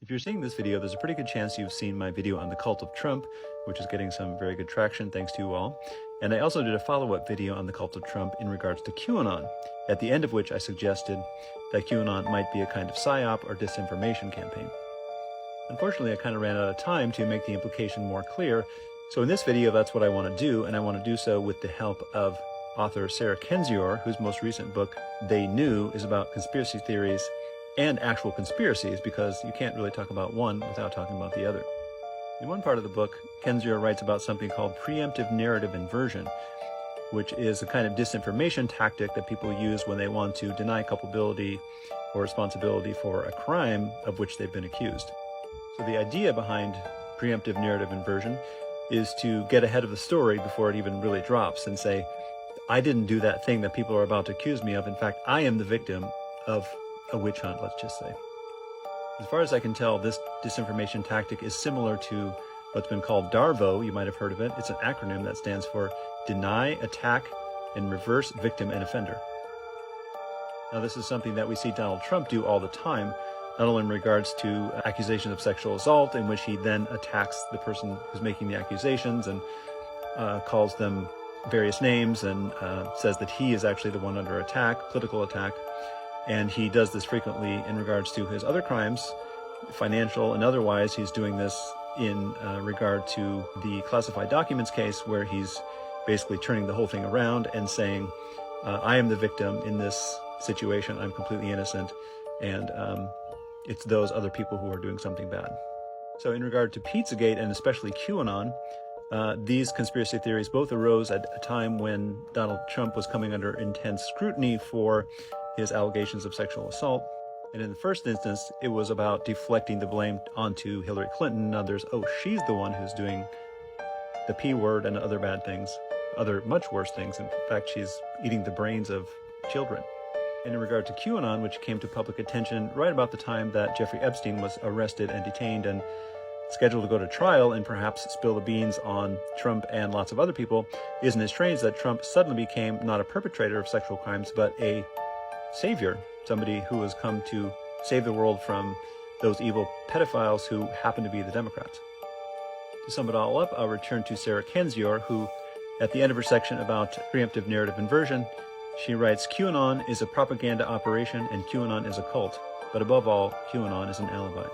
If you're seeing this video, there's a pretty good chance you've seen my video on the cult of Trump, which is getting some very good traction thanks to you all. And I also did a follow-up video on the cult of Trump in regards to QAnon, at the end of which I suggested that QAnon might be a kind of psyop or disinformation campaign. Unfortunately, I kind of ran out of time to make the implication more clear, so in this video that's what I want to do, and I want to do so with the help of author Sarah Kendzior, whose most recent book, They Knew, is about conspiracy theories and actual conspiracies, because you can't really talk about one without talking about the other. In one part of the book, Kendzior writes about something called preemptive narrative inversion, which is a kind of disinformation tactic that people use when they want to deny culpability or responsibility for a crime of which they've been accused. So the idea behind preemptive narrative inversion is to get ahead of the story before it even really drops and say, I didn't do that thing that people are about to accuse me of. In fact, I am the victim of a witch hunt, let's just say. As far as I can tell, this disinformation tactic is similar to what's been called DARVO. You might have heard of it. It's an acronym that stands for Deny, Attack, and Reverse Victim and Offender. Now, this is something that we see Donald Trump do all the time, not only in regards to accusations of sexual assault, in which he then attacks the person who's making the accusations and calls them various names and says that he is actually the one under attack, political attack. And he does this frequently in regards to his other crimes, financial and otherwise. He's doing this in regard to the classified documents case, where he's basically turning the whole thing around and saying, I am the victim in this situation. I'm completely innocent. And it's those other people who are doing something bad. So in regard to Pizzagate and especially QAnon, these conspiracy theories both arose at a time when Donald Trump was coming under intense scrutiny for his allegations of sexual assault. And in the first instance, it was about deflecting the blame onto Hillary Clinton and others. Oh, she's the one who's doing the P word and other bad things, other much worse things. In fact, she's eating the brains of children. And in regard to QAnon, which came to public attention right about the time that Jeffrey Epstein was arrested and detained and scheduled to go to trial and perhaps spill the beans on Trump and lots of other people, isn't it strange that Trump suddenly became not a perpetrator of sexual crimes, but a savior, somebody who has come to save the world from those evil pedophiles who happen to be the Democrats. To sum it all up, I'll return to Sarah Kendzior, who, at the end of her section about preemptive narrative inversion, she writes, QAnon is a propaganda operation and QAnon is a cult, but above all, QAnon is an alibi.